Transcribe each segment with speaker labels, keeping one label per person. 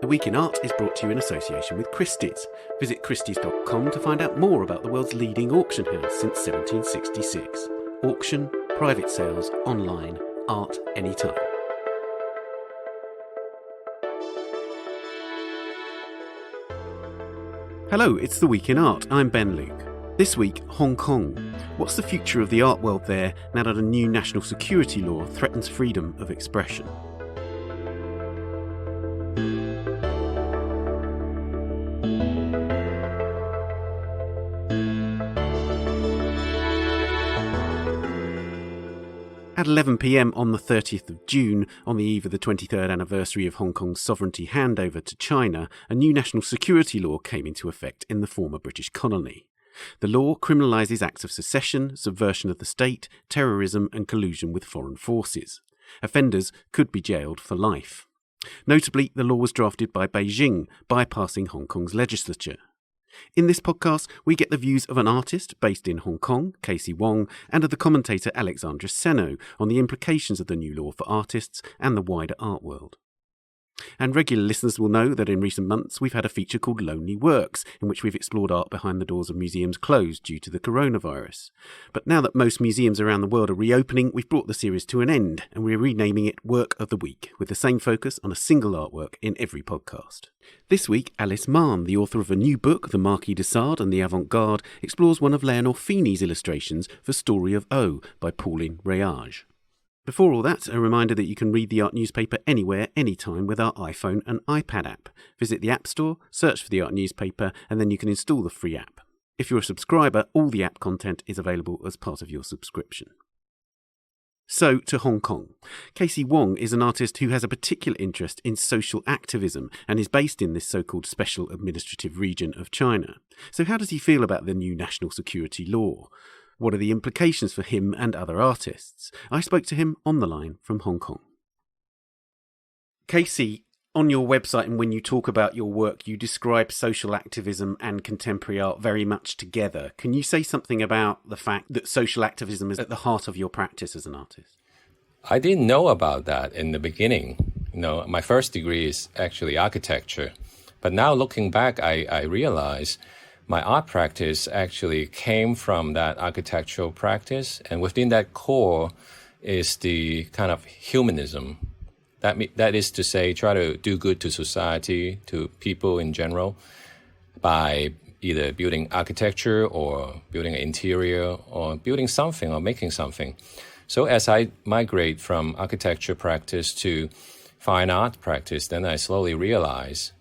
Speaker 1: The Week in Art is brought to you in association with Christie's. Visit christies.com to find out more about the world's leading auction house since 1766. Auction, private sales, online, art anytime. Hello, it's The Week in Art. I'm Ben Luke. This week, Hong Kong. What's the future of the art world there now that a new national security law threatens freedom of expression? At 11 p.m. on the 30th of June, on the eve of the 23rd anniversary of Hong Kong's sovereignty handover to China, a new national security law came into effect in the former British colony. The law criminalises acts of secession, subversion of the state, terrorism and collusion with foreign forces. Offenders could be jailed for life. Notably, the law was drafted by Beijing, bypassing Hong Kong's legislature. In this podcast, we get the views of an artist based in Hong Kong, Kacey Wong, and of the commentator Alexandra Seno on the implications of the new law for artists and the wider art world. And regular listeners will know that in recent months we've had a feature called Lonely Works, in which we've explored art behind the doors of museums closed due to the coronavirus. But now that most museums around the world are reopening, we've brought the series to an end, and we're renaming it Work of the Week, with the same focus on a single artwork in every podcast. This week, Alyce Mahon, the author of a new book, The Marquis de Sade and the Avant-Garde, explores one of Leonor Fini's illustrations for Story of O by Pauline Réage. Before all that, a reminder that you can read the Art newspaper anywhere, anytime with our iPhone and iPad app. Visit the App Store, search for the Art newspaper, and then you can install the free app. If you're a subscriber, all the app content is available as part of your subscription. So, to Hong Kong. Kacey Wong is an artist who has a particular interest in social activism and is based in this so-called special administrative region of China. So how does he feel about the new national security law? What are the implications for him and other artists? I spoke to him on the line from Hong Kong. Kacey, on your website and when you talk about your work, you describe social activism and contemporary art very much together. Can you say something about the fact that social activism is at the heart of your practice as an artist?
Speaker 2: I didn't know about that in the beginning. My first degree is actually architecture. But now looking back, I realize my art practice actually came from that architectural practice, and within that core is the kind of humanism. That is to say, try to do good to society, to people in general, by either building architecture or building an interior or building something or making something. So as I migrate from architecture practice to fine art practice, then I slowly realize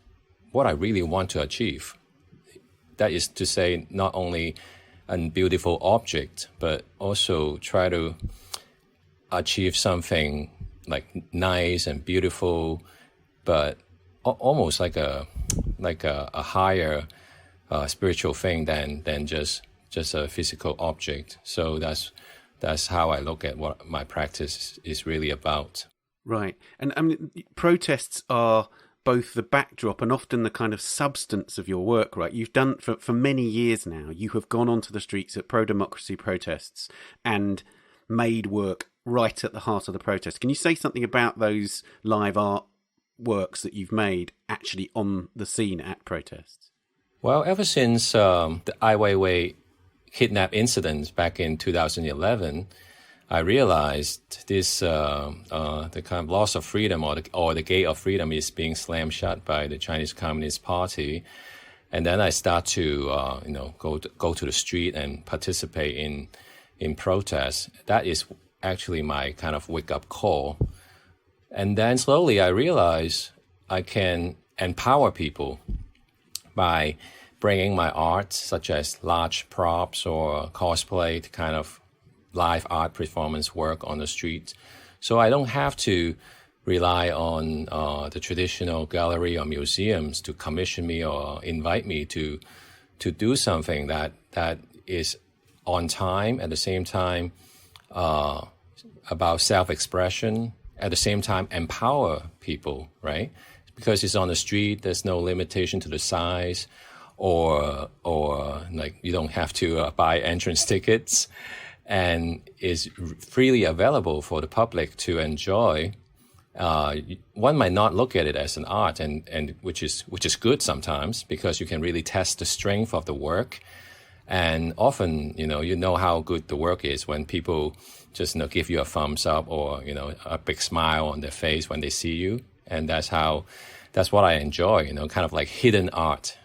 Speaker 2: what I really want to achieve. That is to say, not only a beautiful object, but also try to achieve something like nice and beautiful, but almost like a higher spiritual thing than just a physical object. So that's how I look at what my practice is really about.
Speaker 1: Right. And I mean, protests are both the backdrop and often the kind of substance of your work, right? You've done, for many years now, you have gone onto the streets at pro-democracy protests and made work right at the heart of the protest. Can you say something about those live art works that you've made actually on the scene at protests?
Speaker 2: Well, ever since the Ai Weiwei kidnap incident back in 2011, I realized this the kind of loss of freedom or the gate of freedom is being slammed shut by the Chinese Communist Party, and then I start to go to the street and participate in protests. That is actually my kind of wake up call, and then slowly I realize I can empower people by bringing my art, such as large props or cosplay, to kind of live art performance work on the street. So I don't have to rely on the traditional gallery or museums to commission me or invite me to do something that is on time, at the same time about self-expression, at the same time empower people, right? Because it's on the street, there's no limitation to the size, or like you don't have to buy entrance tickets, and is freely available for the public to enjoy one might not look at it as an art, and which is good sometimes, because you can really test the strength of the work. And often, you know how good the work is when people just give you a thumbs up, or a big smile on their face when they see you. And that's what I enjoy, kind of like hidden art,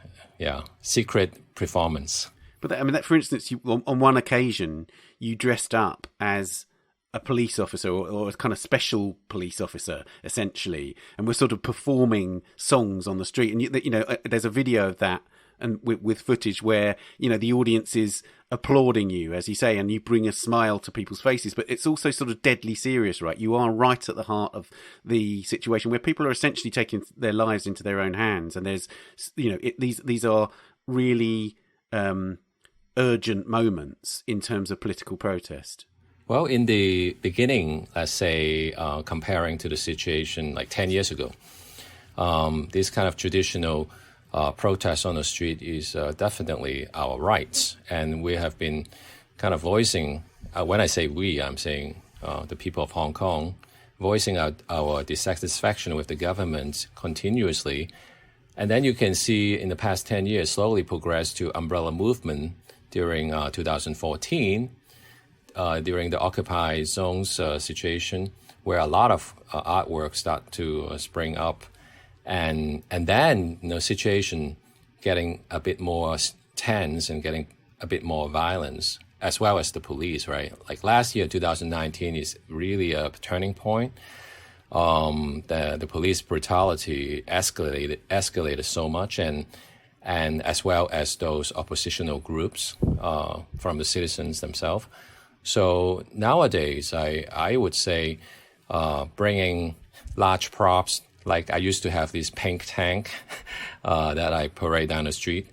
Speaker 2: secret performance.
Speaker 1: But that, for instance, on one occasion you dressed up as a police officer, or a kind of special police officer, essentially, and we're sort of performing songs on the street. And there's a video of that, and with footage where the audience is applauding you, as you say, and you bring a smile to people's faces. But it's also sort of deadly serious, right? You are right at the heart of the situation, where people are essentially taking their lives into their own hands, and there's these are really urgent moments in terms of political protest.
Speaker 2: Well, in the beginning, let's say, comparing to the situation like 10 years ago, this kind of traditional protest on the street is definitely our rights. And we have been kind of voicing, when I say we, I'm saying the people of Hong Kong, voicing out our dissatisfaction with the government continuously. And then you can see in the past 10 years slowly progress to umbrella movement during 2014, during the Occupy zones situation, where a lot of artwork start to spring up. And then situation getting a bit more tense and getting a bit more violence, as well as the police, right? Like last year, 2019, is really a turning point. The police brutality escalated so much, and as well as those oppositional groups from the citizens themselves. So nowadays, I would say bringing large props. Like I used to have this pink tank that I parade down the street.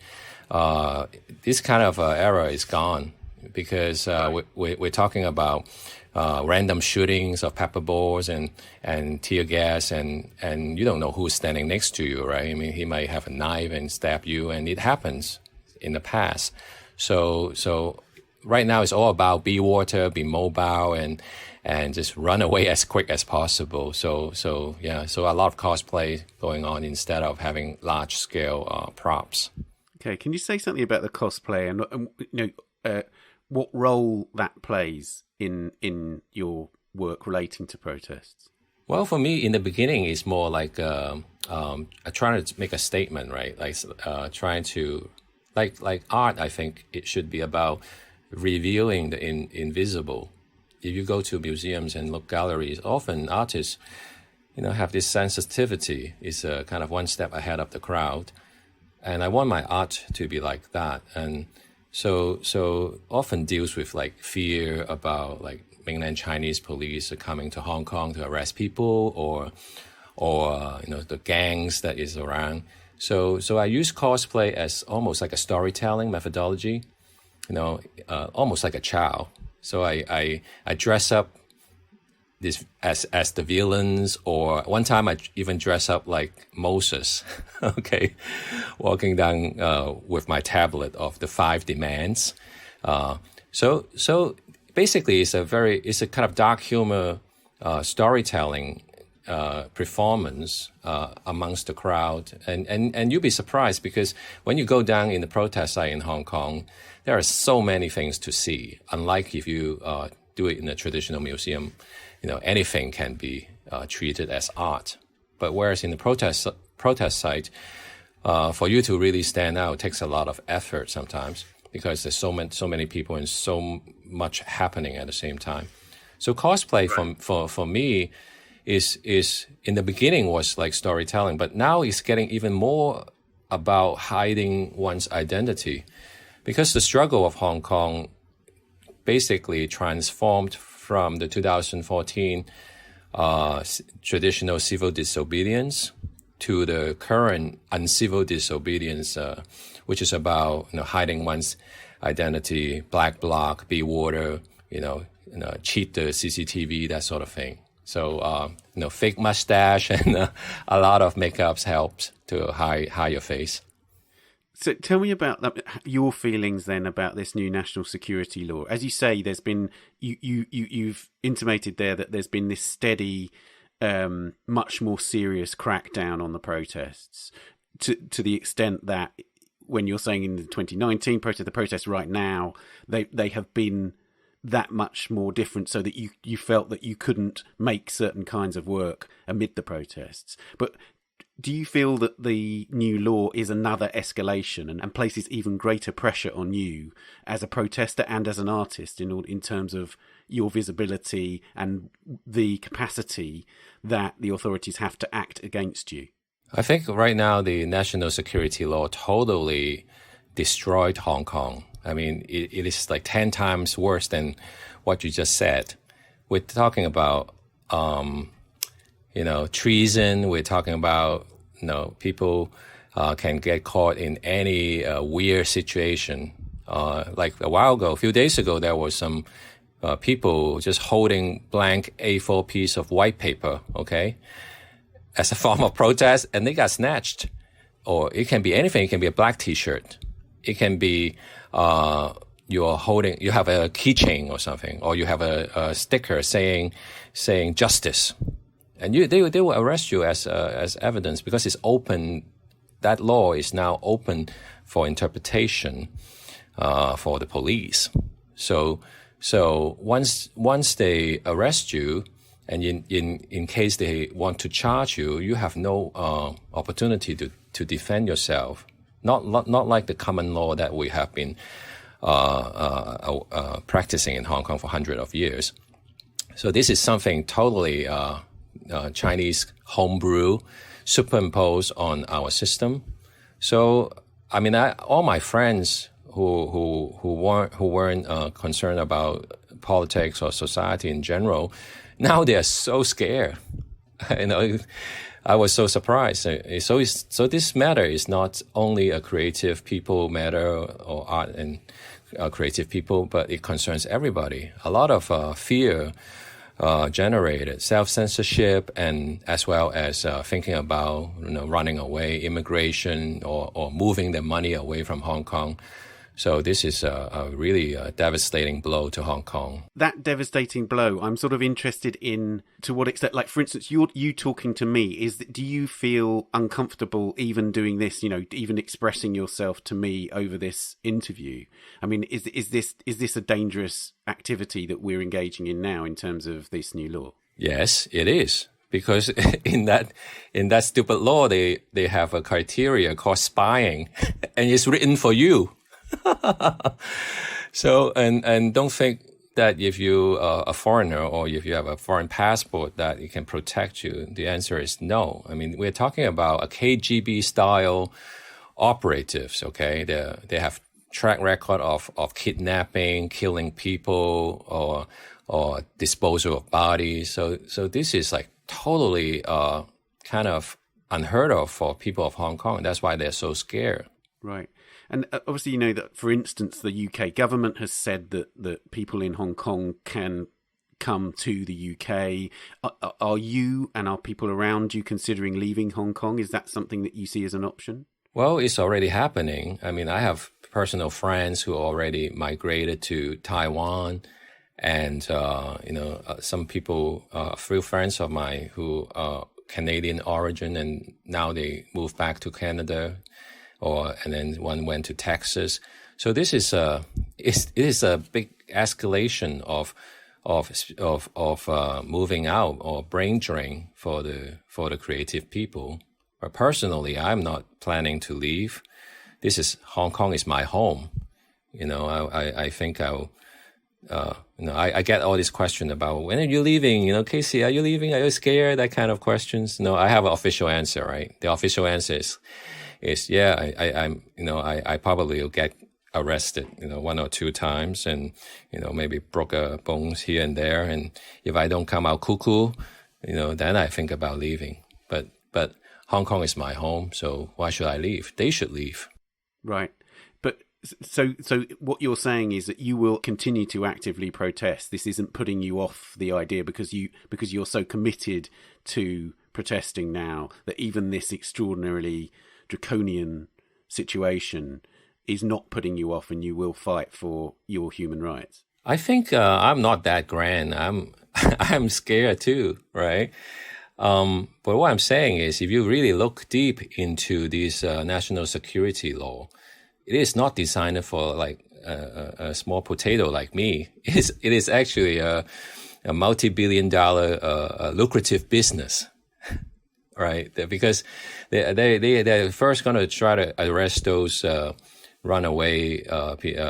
Speaker 2: This kind of era is gone, because we're talking about random shootings of pepper balls and tear gas, and you don't know who's standing next to you, right? I mean, he might have a knife and stab you, and it happens in the past. So right now it's all about be water, be mobile, and just run away as quick as possible. So a lot of cosplay going on instead of having large scale props.
Speaker 1: Okay, can you say something about the cosplay and what role that plays in your work relating to protests?
Speaker 2: Well, for me, in the beginning, it's more like trying to make a statement, right? Like trying to like art. I think it should be about revealing the invisible. If you go to museums and look galleries, often artists, have this sensitivity. It's kind of one step ahead of the crowd, and I want my art to be like that. And so often deals with like fear about like mainland Chinese police are coming to Hong Kong to arrest people, or the gangs that is around. So I use cosplay as almost like a storytelling methodology, almost like a child. So I dress up this as the villains, or one time I even dress up like Moses, okay, walking down with my tablet of the 5 demands. So basically it's a kind of dark humor storytelling performance amongst the crowd, and you'll be surprised, because when you go down in the protest site in Hong Kong, there are so many things to see. Unlike if you do it in a traditional museum, anything can be treated as art. But whereas in the protest site, for you to really stand out takes a lot of effort sometimes, because there's so many people and so much happening at the same time. So cosplay for me is in the beginning was like storytelling, but now it's getting even more about hiding one's identity, because the struggle of Hong Kong basically transformed from the 2014 traditional civil disobedience to the current uncivil disobedience, which is about hiding one's identity, black bloc, be water, cheat the CCTV, that sort of thing. So fake mustache and a lot of makeups helps to hide your face.
Speaker 1: So tell me about your feelings then about this new national security law. As you say, there's been you've intimated there that there's been this steady much more serious crackdown on the protests, to the extent that when you're saying in the 2019 protest, the protests right now, they have been that much more different, so that you felt that you couldn't make certain kinds of work amid the protests. But do you feel that the new law is another escalation and places even greater pressure on you as a protester and as an artist in terms of your visibility and the capacity that the authorities have to act against you?
Speaker 2: I think right now the national security law totally destroyed Hong Kong. I mean, it is like 10 times worse than what you just said. We're talking about, treason. We're talking about, people can get caught in any weird situation. Like a while ago, a few days ago, there was some people just holding blank A4 piece of white paper, okay, as a form of protest, and they got snatched. Or it can be anything. It can be a black T-shirt. It can be you have a keychain or something, or you have a sticker saying justice, and they will arrest you as evidence, because it's open. That law is now open for interpretation for the police. So once they arrest you, and in case they want to charge you, you have no opportunity to defend yourself. Not like the common law that we have been practicing in Hong Kong for hundreds of years. So this is something totally Chinese homebrew, superimposed on our system. So I mean, all my friends who weren't concerned about politics or society in general, now they are so scared. I was so surprised. So this matter is not only a creative people matter, or art and creative people, but it concerns everybody. A lot of fear generated, self-censorship, and as well as thinking about running away, immigration, or moving their money away from Hong Kong. So this is a really devastating blow to Hong Kong.
Speaker 1: That devastating blow, I'm sort of interested in to what extent, like, for instance, you talking to me, do you feel uncomfortable even doing this, even expressing yourself to me over this interview? I mean, is this a dangerous activity that we're engaging in now in terms of this new law?
Speaker 2: Yes, it is. Because in that stupid law, they have a criteria called spying, and it's written for you. So, and don't think that if you are a foreigner or if you have a foreign passport that it can protect you. The answer is no. I mean, we're talking about a KGB style operatives, okay? They have track record of kidnapping, killing people, or disposal of bodies. So this is like totally kind of unheard of for people of Hong Kong. That's why they're so scared.
Speaker 1: Right. And obviously, that, for instance, the UK government has said that people in Hong Kong can come to the UK. Are you and are people around you considering leaving Hong Kong? Is that something that you see as an option?
Speaker 2: Well, it's already happening. I mean, I have personal friends who already migrated to Taiwan, and some people, a few friends of mine who are Canadian origin, and now they moved back to Canada. And then one went to Texas. So this is it is a big escalation of moving out, or brain drain for the creative people. But personally, I'm not planning to leave. Hong Kong is my home. I think I'll. I get all these questions about when are you leaving? Kacey, are you leaving? Are you scared? That kind of questions. No, I have an official answer, right? The official answer is yeah, I probably will get arrested, 1 or 2 times, and, maybe broke a bones here and there. And if I don't come out cuckoo, then I think about leaving. But Hong Kong is my home, so why should I leave? They should leave.
Speaker 1: Right. But so what you're saying is that you will continue to actively protest. This isn't putting you off the idea because you're so committed to protesting now that even this extraordinarily draconian situation is not putting you off, and you will fight for your human rights.
Speaker 2: I think I'm not that grand. I'm scared too, right? But what I'm saying is, if you really look deep into this national security law, it is not designed for like a small potato like me. It is actually a multi-billion-dollar lucrative business, right? Because they're first going to try to arrest those runaway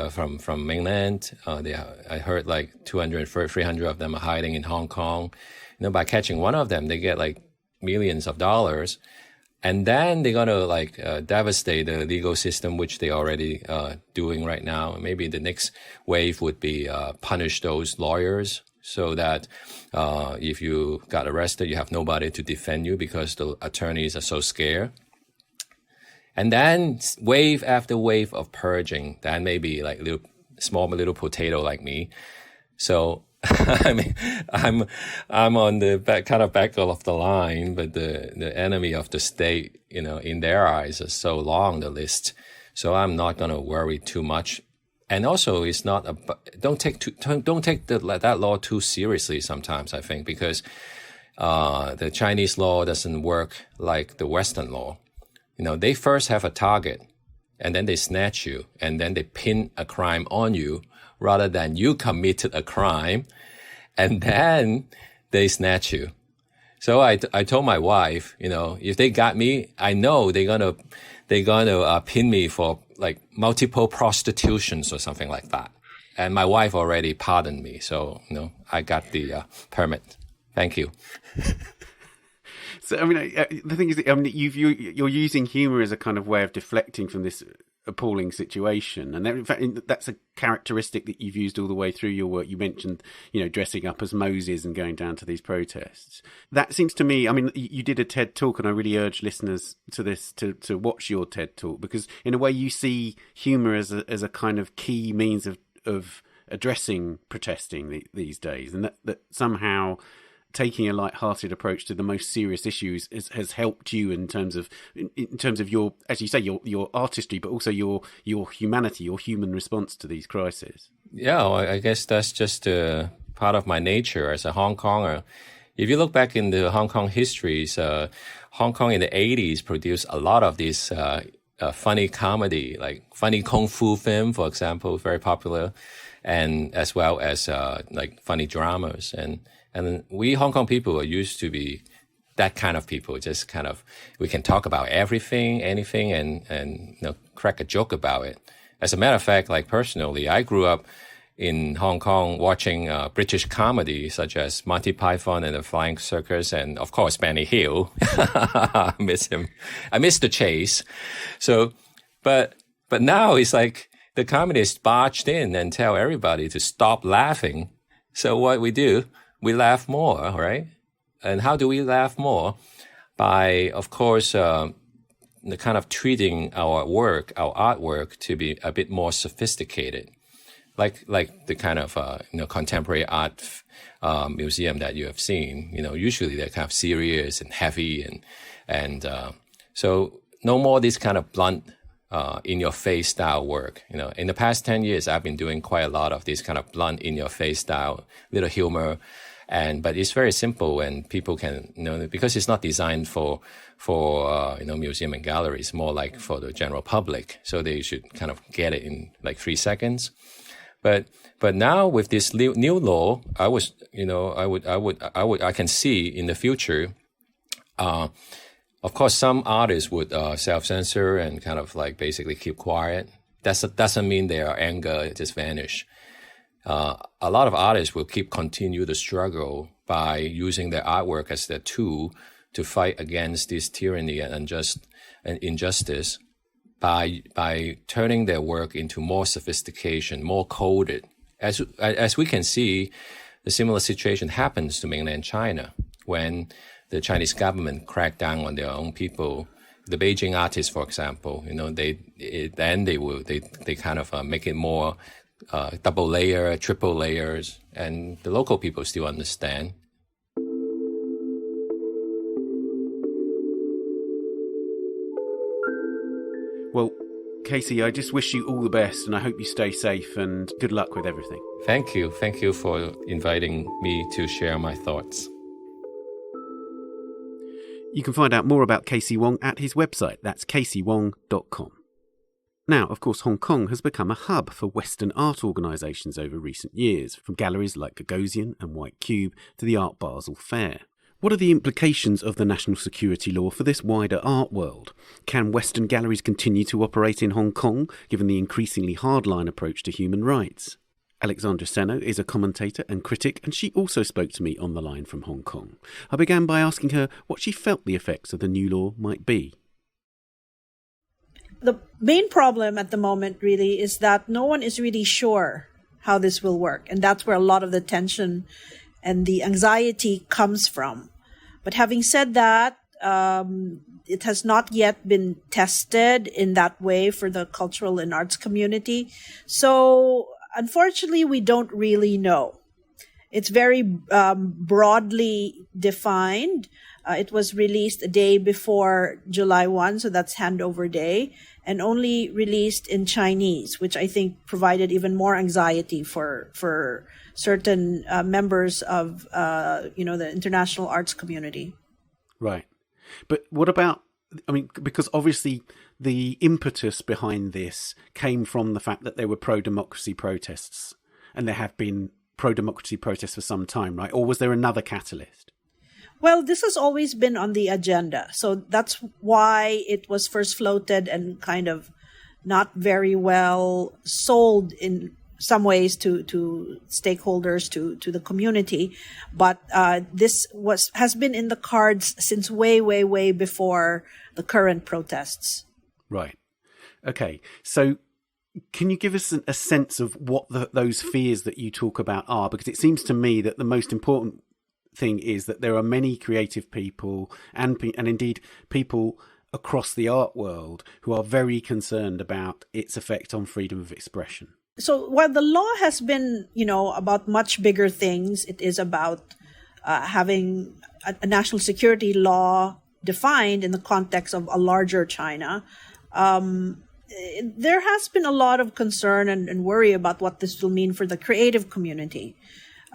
Speaker 2: from mainland. I heard like 200, 300 of them are hiding in Hong Kong. By catching one of them, they get like millions of dollars. And then they're going to like devastate the legal system, which they're already doing right now. Maybe the next wave would be punish those lawyers so that if you got arrested, you have nobody to defend you because the attorneys are so scared. And then wave after wave of purging, then maybe like little potato like me. So I mean, I'm on the back of the line, but the enemy of the state, in their eyes is so long, the list. So I'm not going to worry too much. And also, it's not don't take that law too seriously sometimes, I think, because the Chinese law doesn't work like the Western law. They first have a target, and then they snatch you, and then they pin a crime on you, rather than you committed a crime, and then they snatch you. So I told my wife, if they got me, I know they're gonna pin me for like multiple prostitutions or something like that. And my wife already pardoned me, so I got the permit. Thank you.
Speaker 1: So I mean, the thing is, you're using humor as a kind of way of deflecting from this appalling situation, and in fact that's a characteristic that you've used all the way through your work. You mentioned dressing up as Moses and going down to these protests. That seems to me, I mean, you did a TED talk, and I really urge listeners to this to watch your TED talk, because in a way you see humor as a kind of key means of addressing protesting these days, and that somehow taking a light-hearted approach to the most serious issues has helped you in terms of your, as you say, your artistry, but also your humanity, your human response to these crises.
Speaker 2: Yeah, well, I guess that's just part of my nature as a Hong Konger. If you look back in the Hong Kong histories, Hong Kong in the 80s produced a lot of these funny comedy, like funny kung fu film, for example, very popular, and as well as like funny dramas. And we Hong Kong people are used to be that kind of people, just kind of, we can talk about everything, anything, and crack a joke about it. As a matter of fact, like personally, I grew up in Hong Kong watching British comedy such as Monty Python and the Flying Circus, and of course Benny Hill. I miss him. I miss the chase. So, but now it's like the communists barged in and tell everybody to stop laughing. So what we do, we laugh more, right? And how do we laugh more? By, of course, the kind of treating our artwork to be a bit more sophisticated, like the kind of contemporary art museum that you have seen. Usually they're kind of serious and heavy, and so no more this kind of blunt, in your face style work. In the past 10 years, I've been doing quite a lot of this kind of blunt in your face style, little humor. But it's very simple, and people can, because it's not designed for museum and galleries, more like for the general public. So they should kind of get it in like 3 seconds. But now with this new law, I can see in the future, of course, some artists would self-censor and kind of like basically keep quiet. That doesn't mean their anger just vanish. A lot of artists will continue the struggle by using their artwork as their tool to fight against this tyranny and injustice by turning their work into more sophistication, more coded. As we can see, the similar situation happens to mainland China when the Chinese government cracked down on their own people. The Beijing artists, for example, they kind of make it more double layer, triple layers, and the local people still understand.
Speaker 1: Well, Kacey, I just wish you all the best, and I hope you stay safe, and good luck with everything.
Speaker 2: Thank you. Thank you for inviting me to share my thoughts.
Speaker 1: You can find out more about Kacey Wong at his website. That's caceywong.com. Now, of course, Hong Kong has become a hub for Western art organisations over recent years, from galleries like Gagosian and White Cube to the Art Basel Fair. What are the implications of the national security law for this wider art world? Can Western galleries continue to operate in Hong Kong, given the increasingly hardline approach to human rights? Alexandra Seno is a commentator and critic, and she also spoke to me on the line from Hong Kong. I began by asking her what she felt the effects of the new law might be.
Speaker 3: The main problem at the moment really is that no one is really sure how this will work. And that's where a lot of the tension and the anxiety comes from. But having said that, it has not yet been tested in that way for the cultural and arts community. So unfortunately, we don't really know. It's very broadly defined. It was released a day before July 1, so that's handover day, and only released in Chinese, which I think provided even more anxiety for certain members of the international arts community.
Speaker 1: Right. But what about, because obviously the impetus behind this came from the fact that there were pro-democracy protests, and there have been pro-democracy protests for some time, right? Or was there another catalyst?
Speaker 3: Well, this has always been on the agenda. So that's why it was first floated and kind of not very well sold in some ways to stakeholders, to the community. But this has been in the cards since way, way, way before the current protests.
Speaker 1: Right. Okay. So can you give us a sense of what those fears that you talk about are? Because it seems to me that the most important thing is that there are many creative people and indeed people across the art world who are very concerned about its effect on freedom of expression.
Speaker 3: So while the law has been, about much bigger things, it is about having a national security law defined in the context of a larger China. There has been a lot of concern and worry about what this will mean for the creative community.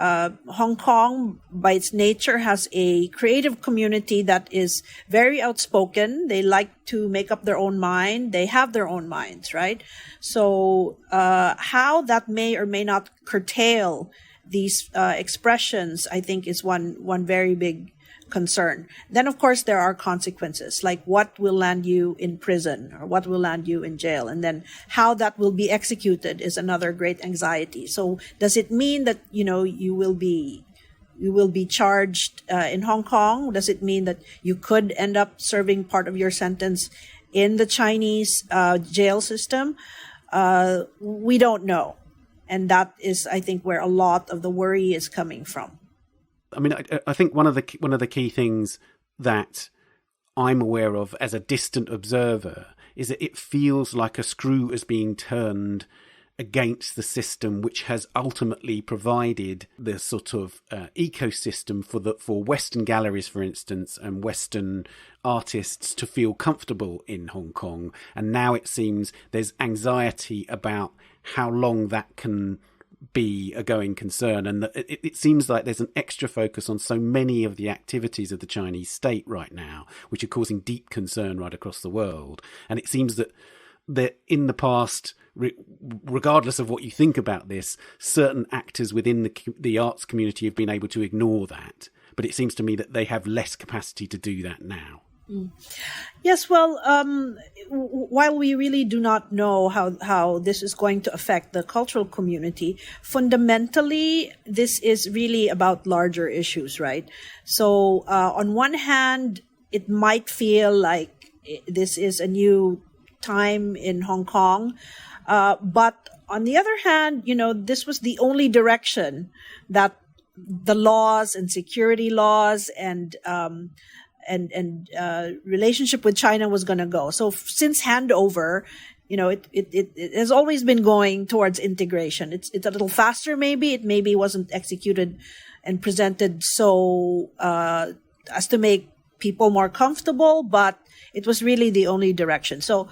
Speaker 3: Hong Kong, by its nature, has a creative community that is very outspoken. They like to make up their own mind. They have their own minds, right? So how that may or may not curtail these expressions, I think, is one very big concern. Then, of course, there are consequences, like what will land you in prison or what will land you in jail. And then how that will be executed is another great anxiety. So does it mean that, you will be charged in Hong Kong? Does it mean that you could end up serving part of your sentence in the Chinese jail system? We don't know. And that is, I think, where a lot of the worry is coming from.
Speaker 1: I think one of the key things that I'm aware of as a distant observer is that it feels like a screw is being turned against the system, which has ultimately provided the sort of ecosystem for Western galleries, for instance, and Western artists to feel comfortable in Hong Kong. And now it seems there's anxiety about how long that can be a going concern, and it seems like there's an extra focus on so many of the activities of the Chinese state right now, which are causing deep concern right across the world. And it seems that in the past, regardless of what you think about this, certain actors within the arts community have been able to ignore that. But it seems to me that they have less capacity to do that now.
Speaker 3: Yes, well, while we really do not know how this is going to affect the cultural community, fundamentally, this is really about larger issues, right? So on one hand, it might feel like this is a new time in Hong Kong. But on the other hand, this was the only direction that the laws and security laws and relationship with China was going to go. So since handover, it has always been going towards integration. It's a little faster, maybe. It maybe wasn't executed and presented so as to make people more comfortable, but it was really the only direction. So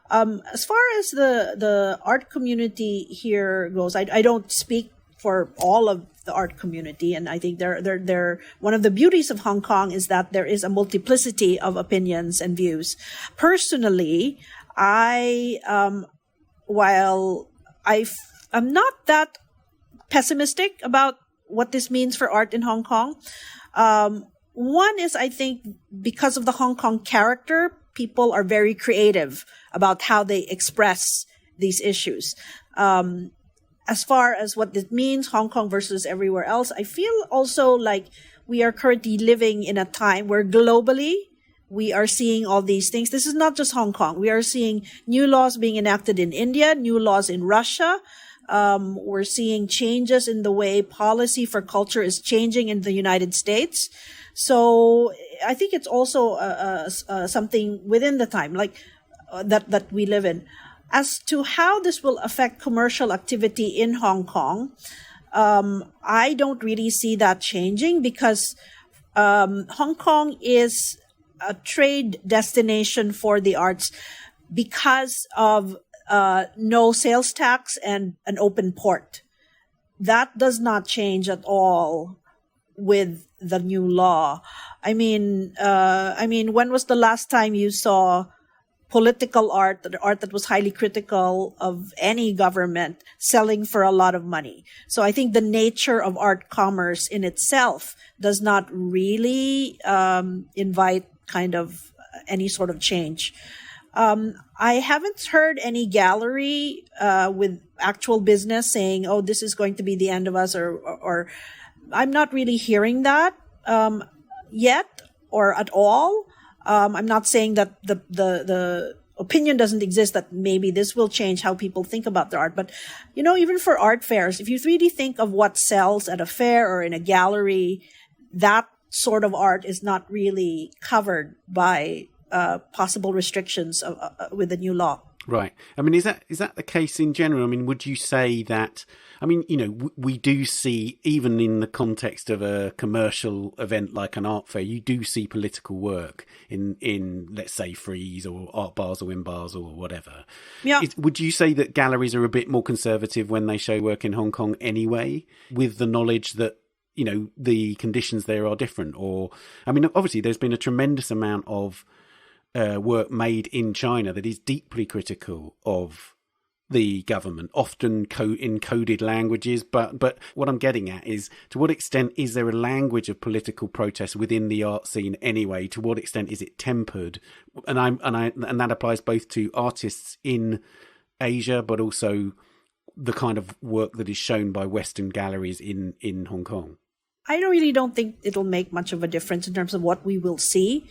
Speaker 3: as far as the art community here goes, I don't speak for all of the art community. And I think they're one of the beauties of Hong Kong is that there is a multiplicity of opinions and views. Personally, while I'm not that pessimistic about what this means for art in Hong Kong. One is, I think, because of the Hong Kong character, people are very creative about how they express these issues. As far as what this means, Hong Kong versus everywhere else, I feel also like we are currently living in a time where globally we are seeing all these things. This is not just Hong Kong. We are seeing new laws being enacted in India, new laws in Russia. We're seeing changes in the way policy for culture is changing in the United States. So I think it's also something within the time, like that we live in. As to how this will affect commercial activity in Hong Kong, I don't really see that changing because Hong Kong is a trade destination for the arts because of no sales tax and an open port. That does not change at all with the new law. I mean, when was the last time you saw political art that was highly critical of any government selling for a lot of money? So I think the nature of art commerce in itself does not really invite kind of any sort of change. I haven't heard any gallery with actual business saying, "Oh, this is going to be the end of us," or I'm not really hearing that yet or at all. I'm not saying that the opinion doesn't exist that maybe this will change how people think about their art. But, even for art fairs, if you really think of what sells at a fair or in a gallery, that sort of art is not really covered by possible restrictions with the new law.
Speaker 1: Right. I mean, is that the case in general? I mean, would you say that, we do see, even in the context of a commercial event like an art fair, you do see political work in let's say, Frieze or Art Basel in Basel or whatever. Yeah. Would you say that galleries are a bit more conservative when they show work in Hong Kong anyway, with the knowledge that, the conditions there are different? Or, obviously there's been a tremendous amount of work made in China that is deeply critical of the government, often in coded languages. But what I'm getting at is, to what extent is there a language of political protest within the art scene anyway? To what extent is it tempered? And that applies both to artists in Asia, but also the kind of work that is shown by Western galleries in Hong Kong.
Speaker 3: I really don't think it'll make much of a difference in terms of what we will see.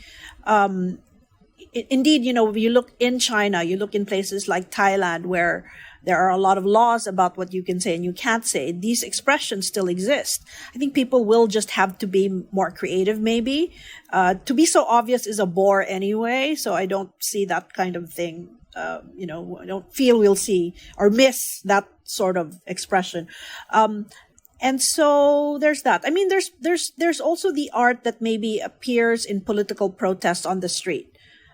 Speaker 3: Indeed, you look in China, you look in places like Thailand, where there are a lot of laws about what you can say and you can't say. These expressions still exist. I think people will just have to be more creative, maybe. To be so obvious is a bore anyway, so I don't see that kind of thing. I don't feel we'll see or miss that sort of expression. And so there's that. I mean, there's also the art that maybe appears in political protests on the street.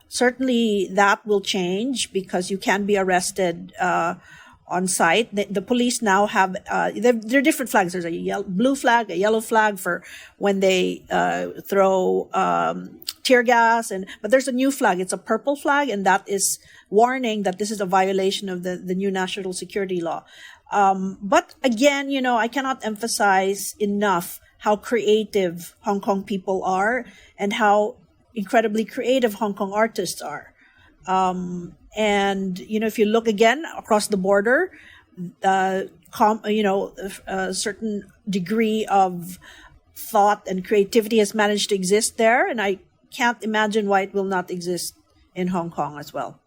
Speaker 3: Certainly that will change because you can be arrested on site. The police now have there are different flags. There's a blue flag, a yellow flag for when they throw tear gas, but there's a new flag. It's a purple flag, and that is warning that this is a violation of the new national security law. But again, I cannot emphasize enough how creative Hong Kong people are and how incredibly creative Hong Kong artists are. And, if you look again across the border, a certain degree of thought and creativity has managed to exist there. And I can't imagine why it will not exist in Hong Kong as well.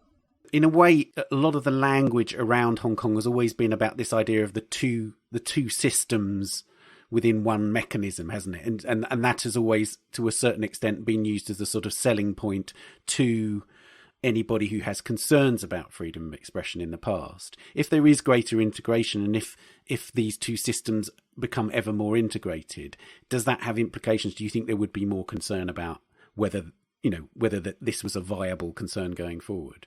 Speaker 1: In a way, a lot of the language around Hong Kong has always been about this idea of the two systems within one mechanism, hasn't it? And that has always, to a certain extent, been used as a sort of selling point to anybody who has concerns about freedom of expression in the past. If there is greater integration, and if these two systems become ever more integrated, does that have implications? Do you think there would be more concern about whether this was a viable concern going forward?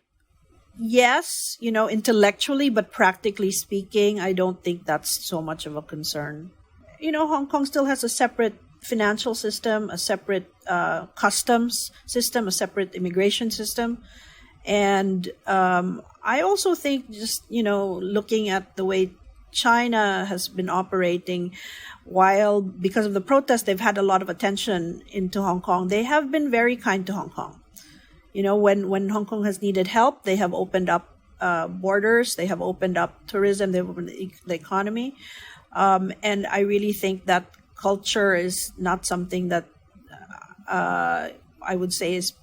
Speaker 3: Yes, intellectually, but practically speaking, I don't think that's so much of a concern Hong Kong still has a separate financial system, a separate customs system, a separate immigration system. And I also think just, looking at the way China has been operating, while because of the protests, they've had a lot of attention into Hong Kong, they have been very kind to Hong Kong. When Hong Kong has needed help, they have opened up borders, they have opened up tourism, they've opened the economy. And I really think that culture is not something that I would say is,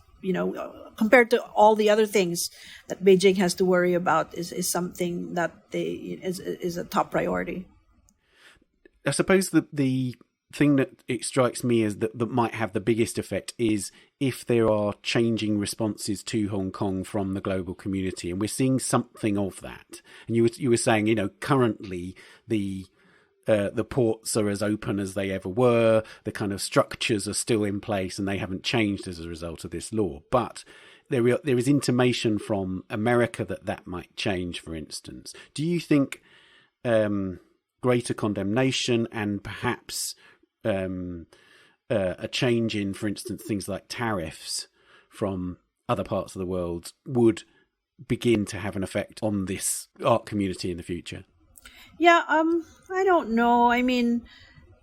Speaker 3: compared to all the other things that Beijing has to worry about, is something that is a top priority.
Speaker 1: I suppose the thing that it strikes me as that might have the biggest effect is if there are changing responses to Hong Kong from the global community, and we're seeing something of that. And you were saying, currently the ports are as open as they ever were. The kind of structures are still in place and they haven't changed as a result of this law. But there is intimation from America that might change, for instance. Do you think greater condemnation and perhaps a change in, for instance, things like tariffs from other parts of the world would begin to have an effect on this art community in the future?
Speaker 3: Yeah, I don't know. I mean,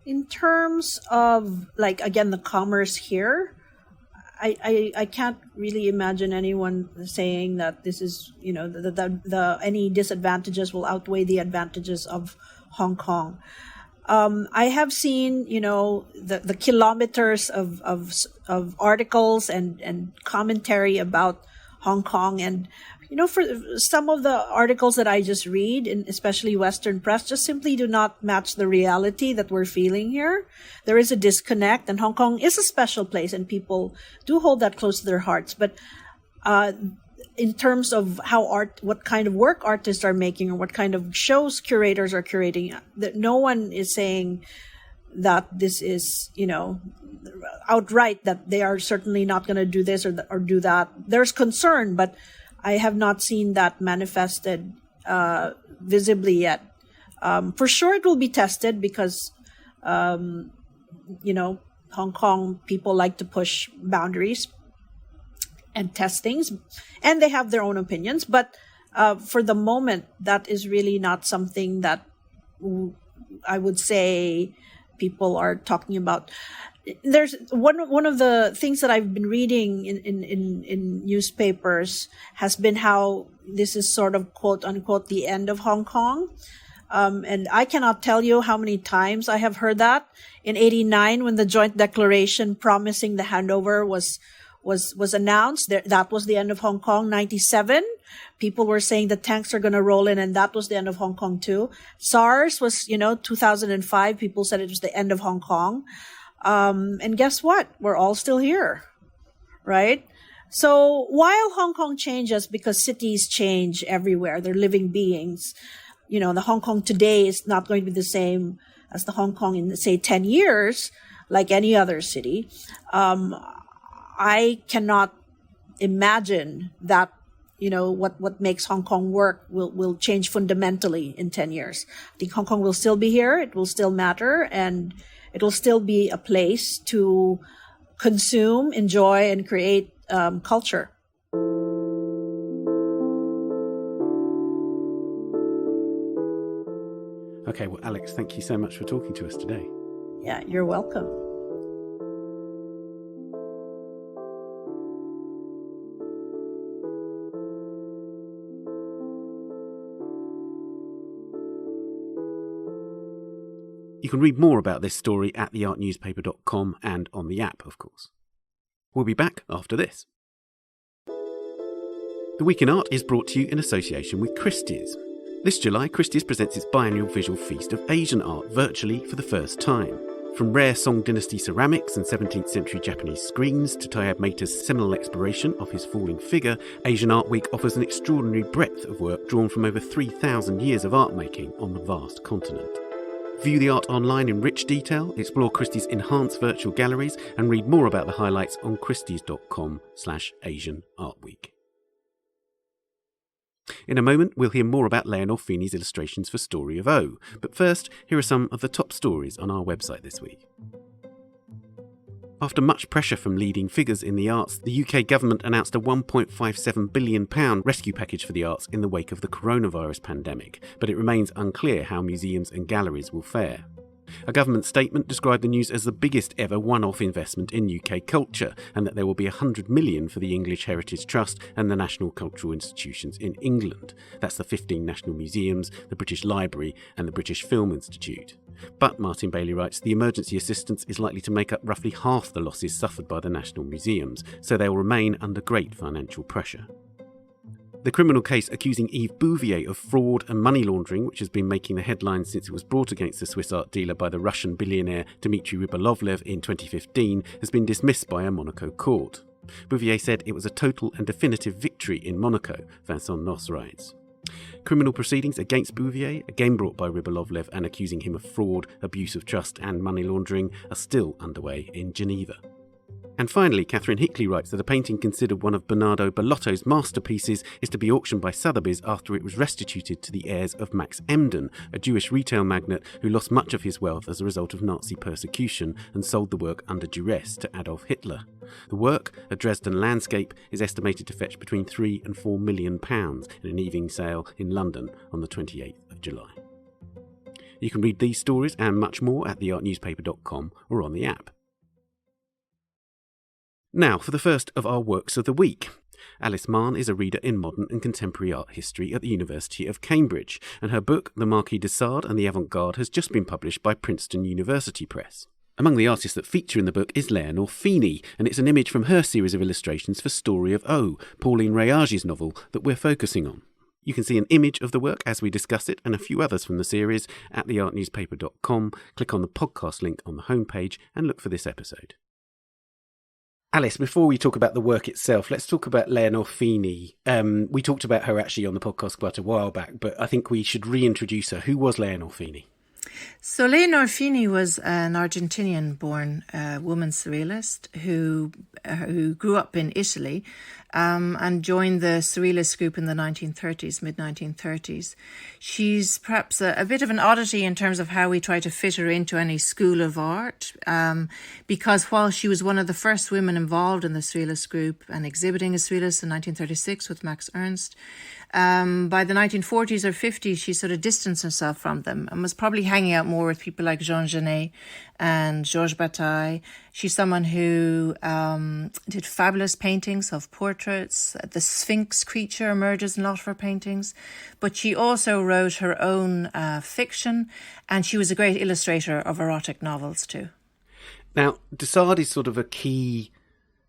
Speaker 3: in terms of, again, the commerce here, I can't really imagine anyone saying that this is, any disadvantages will outweigh the advantages of Hong Kong. I have seen, the kilometers of articles and commentary about Hong Kong, and for some of the articles that I just read, and especially Western press, just simply do not match the reality that we're feeling here. There is a disconnect, and Hong Kong is a special place, and people do hold that close to their hearts. But in terms of what kind of work artists are making, or what kind of shows curators are curating, that no one is saying that this is, outright that they are certainly not going to do this or do that. There's concern, but I have not seen that manifested visibly yet. For sure, it will be tested because, Hong Kong people like to push boundaries and test things, and they have their own opinions. But for the moment, that is really not something that I would say people are talking about. There's one of the things that I've been reading in newspapers has been how this is sort of quote unquote the end of Hong Kong. And I cannot tell you how many times I have heard that. In '89, when the joint declaration promising the handover was announced, that was the end of Hong Kong. '97, people were saying the tanks are going to roll in, and that was the end of Hong Kong too. SARS was, 2005, people said it was the end of Hong Kong. And guess what? We're all still here, right? So while Hong Kong changes because cities change everywhere, they're living beings, the Hong Kong today is not going to be the same as the Hong Kong in, say, 10 years, like any other city. I cannot imagine that, what makes Hong Kong work will change fundamentally in 10 years. I think Hong Kong will still be here. It will still matter, and it'll still be a place to consume, enjoy, and create culture.
Speaker 1: Okay, well, Alex, thank you so much for talking to us today.
Speaker 3: Yeah, you're welcome.
Speaker 1: You can read more about this story at theartnewspaper.com and on the app, of course. We'll be back after this. The Week in Art is brought to you in association with Christie's. This July, Christie's presents its biannual visual feast of Asian art virtually for the first time. From rare Song Dynasty ceramics and 17th century Japanese screens to Tayab Mehta's seminal exploration of his falling figure, Asian Art Week offers an extraordinary breadth of work drawn from over 3,000 years of art making on the vast continent. View the art online in rich detail, explore Christie's enhanced virtual galleries, and read more about the highlights on christies.com/Asian Art Week. In a moment, we'll hear more about Leonor Fini's illustrations for Story of O. But first, here are some of the top stories on our website this week. After much pressure from leading figures in the arts, the UK government announced a £1.57 billion rescue package for the arts in the wake of the coronavirus pandemic, but it remains unclear how museums and galleries will fare. A government statement described the news as the biggest ever one-off investment in UK culture, and that there will be £100 million for the English Heritage Trust and the National Cultural Institutions in England. That's the 15 national museums, the British Library and the British Film Institute. But, Martin Bailey writes, the emergency assistance is likely to make up roughly half the losses suffered by the national museums, so they will remain under great financial pressure. The criminal case accusing Yves Bouvier of fraud and money laundering, which has been making the headlines since it was brought against the Swiss art dealer by the Russian billionaire Dmitry Rybolovlev in 2015, has been dismissed by a Monaco court. Bouvier said it was a total and definitive victory in Monaco, Vincent Noss writes. Criminal proceedings against Bouvier, again brought by Rybolovlev and accusing him of fraud, abuse of trust and money laundering, are still underway in Geneva. And finally, Catherine Hickley writes that a painting considered one of Bernardo Bellotto's masterpieces is to be auctioned by Sotheby's after it was restituted to the heirs of Max Emden, a Jewish retail magnate who lost much of his wealth as a result of Nazi persecution and sold the work under duress to Adolf Hitler. The work, a Dresden landscape, is estimated to fetch between £3 and £4 million in an evening sale in London on the 28th of July. You can read these stories and much more at theartnewspaper.com or on the app. Now, for the first of our works of the week. Alyce Mahon is a reader in modern and contemporary art history at the University of Cambridge, and her book, The Marquis de Sade and the Avant-Garde, has just been published by Princeton University Press. Among the artists that feature in the book is Leonor Fini, and it's an image from her series of illustrations for Story of O, Pauline Réage's novel that we're focusing on. You can see an image of the work as we discuss it, and a few others from the series, at theartnewspaper.com. Click on the podcast link on the homepage and look for this episode. Alyce, before we talk about the work itself, let's talk about Leonor Fini. We talked about her actually on the podcast quite a while back, but I think we should reintroduce her. Who was Leonor Fini?
Speaker 4: So Leonor Fini was an Argentinian-born woman surrealist who grew up in Italy and joined the surrealist group in the 1930s, mid-1930s. She's perhaps a bit of an oddity in terms of how we try to fit her into any school of art, because while she was one of the first women involved in the surrealist group and exhibiting as surrealist in 1936 with Max Ernst, by the 1940s or 50s, she sort of distanced herself from them and was probably hanging out more with people like Jean Genet and Georges Bataille. She's someone who did fabulous paintings of portraits. The Sphinx creature emerges in a lot of her paintings. But she also wrote her own fiction, and she was a great illustrator of erotic novels too.
Speaker 1: Now, de Sade is sort of a key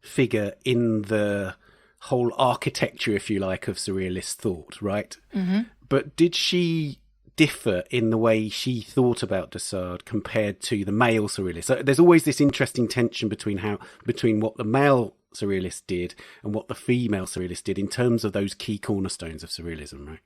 Speaker 1: figure in the whole architecture, if you like, of surrealist thought, right? Mm-hmm. But did she differ in the way she thought about de Sade compared to the male surrealist? So there's always this interesting tension between what the male surrealist did and what the female surrealist did in terms of those key cornerstones of surrealism, right?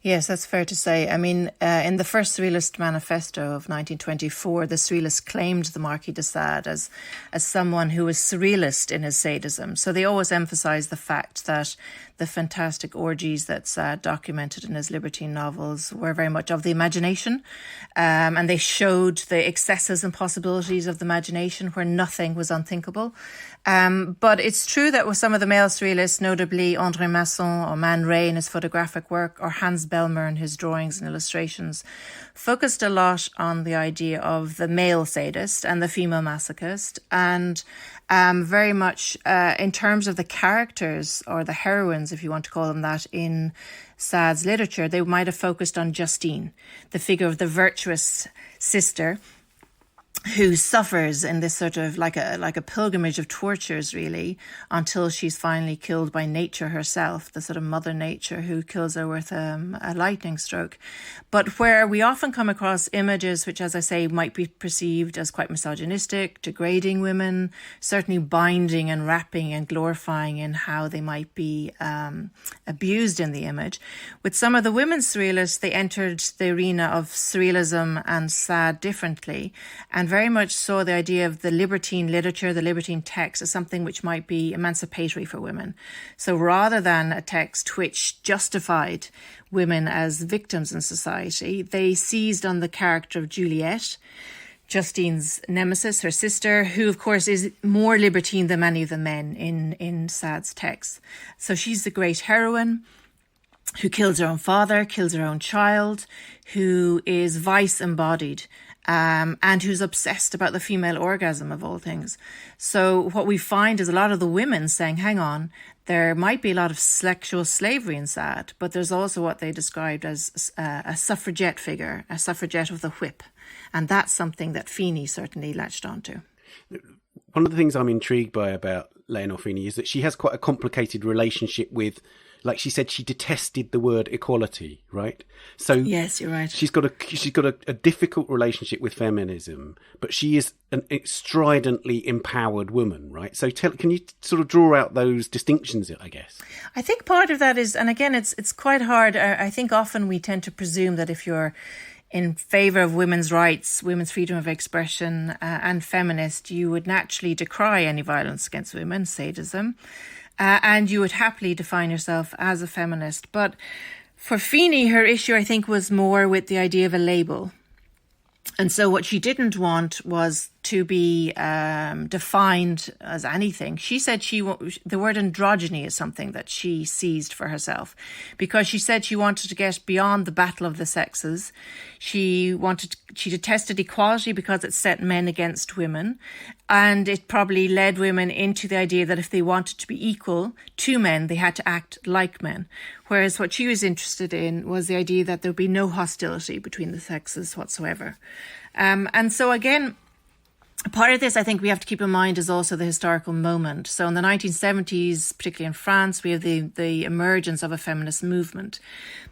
Speaker 4: Yes, that's fair to say. I mean, in the first Surrealist Manifesto of 1924, the Surrealists claimed the Marquis de Sade as someone who was surrealist in his sadism. So they always emphasised the fact that the fantastic orgies that Sade documented in his libertine novels were very much of the imagination, and they showed the excesses and possibilities of the imagination where nothing was unthinkable. But it's true that with some of the male surrealists, notably André Masson or Man Ray in his photographic work, or Hans Bellmer in his drawings and illustrations, focused a lot on the idea of the male sadist and the female masochist, and very much in terms of the characters or the heroines, if you want to call them that, in Sade's literature, they might have focused on Justine, the figure of the virtuous sister who suffers in this sort of like a pilgrimage of tortures, really, until she's finally killed by nature herself, the sort of mother nature who kills her with a lightning stroke. But where we often come across images which, as I say, might be perceived as quite misogynistic, degrading women, certainly binding and wrapping and glorifying in how they might be abused in the image. With some of the women surrealists, they entered the arena of surrealism and Sade differently, and very much saw the idea of the libertine literature, the libertine text, as something which might be emancipatory for women. So rather than a text which justified women as victims in society, they seized on the character of Juliet, Justine's nemesis, her sister, who of course is more libertine than many of the men in Sade's texts. So she's the great heroine who kills her own father, kills her own child, who is vice embodied, and who's obsessed about the female orgasm of all things. So what we find is a lot of the women saying, hang on, there might be a lot of sexual slavery in Sade, but there's also what they described as a suffragette figure, a suffragette of the whip. And that's something that Fini certainly latched onto.
Speaker 1: One of the things I'm intrigued by about Leonor Fini is that she has quite a complicated relationship with, like she said, she detested the word equality, right? So
Speaker 4: yes, you're right.
Speaker 1: She's got a difficult relationship with feminism, but she is an stridently empowered woman, right? So can you sort of draw out those distinctions, I guess?
Speaker 4: I think part of that is, and again, it's quite hard. I think often we tend to presume that if you're in favour of women's rights, women's freedom of expression, and feminist, you would naturally decry any violence against women, sadism, and you would happily define yourself as a feminist. But for Fini, her issue, I think, was more with the idea of a label. And so what she didn't want was to be defined as anything. She said the word androgyny is something that she seized for herself, because she said she wanted to get beyond the battle of the sexes. She detested equality because it set men against women, and it probably led women into the idea that if they wanted to be equal to men, they had to act like men. Whereas what she was interested in was the idea that there would be no hostility between the sexes whatsoever. And so again, part of this, I think we have to keep in mind, is also the historical moment. So in the 1970s, particularly in France, we have the emergence of a feminist movement.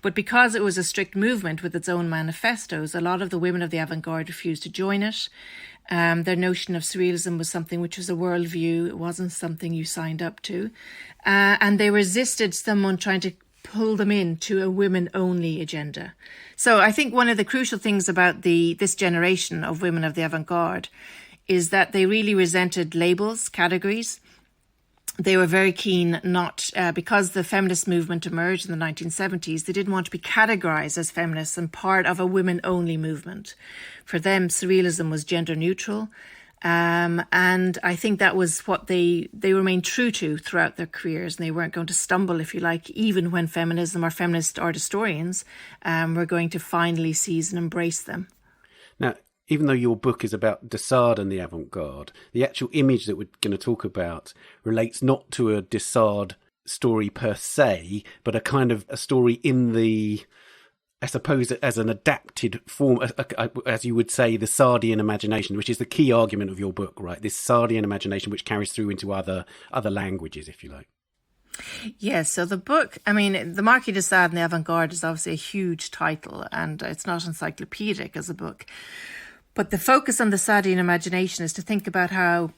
Speaker 4: But because it was a strict movement with its own manifestos, a lot of the women of the Avant-Garde refused to join it. Their notion of surrealism was something which was a worldview. It wasn't something you signed up to. And they resisted someone trying to pull them into a women-only agenda. So I think one of the crucial things about this generation of women of the avant-garde is that they really resented labels, categories. They were very keen not, because the feminist movement emerged in the 1970s, they didn't want to be categorised as feminists and part of a women-only movement. For them, surrealism was gender neutral. And I think that was what they remained true to throughout their careers. And they weren't going to stumble, if you like, even when feminism or feminist art historians were going to finally seize and embrace them.
Speaker 1: Now, even though your book is about de Sade and the avant-garde, the actual image that we're going to talk about relates not to a de Sade story per se, but a kind of a story in the, I suppose, as an adapted form, as you would say, the Sardian Imagination, which is the key argument of your book, right? This Sardian Imagination, which carries through into other languages, if you like.
Speaker 4: Yes, so the book, I mean, the Marquis de Sade and the Avant-Garde is obviously a huge title, and it's not encyclopedic as a book. But the focus on the Sardian Imagination is to think about how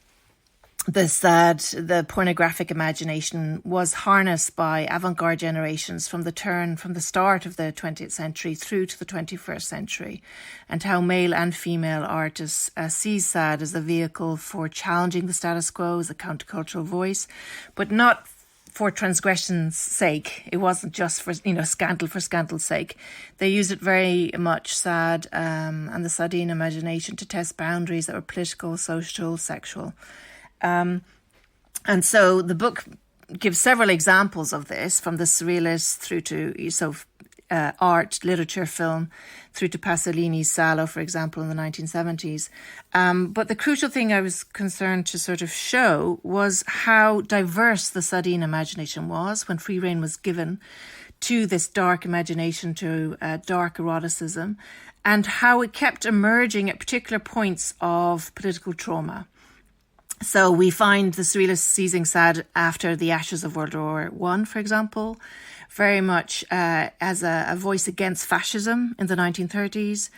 Speaker 4: the pornographic imagination was harnessed by avant-garde generations from the start of the 20th century through to the 21st century, and how male and female artists seized Sade as a vehicle for challenging the status quo, as a countercultural voice, but not for transgression's sake. It wasn't just for scandal's sake. They used it very much, Sade and the Sardian Imagination, to test boundaries that were political, social, sexual. And so the book gives several examples of this, from the surrealists through to art, literature, film, through to Pasolini's Salo, for example, in the 1970s. But the crucial thing I was concerned to sort of show was how diverse the Sardian imagination was when free rein was given to this dark imagination, to dark eroticism, and how it kept emerging at particular points of political trauma. So we find the surrealists seizing Sade after the ashes of World War I, for example, very much as a voice against fascism in the 1930s.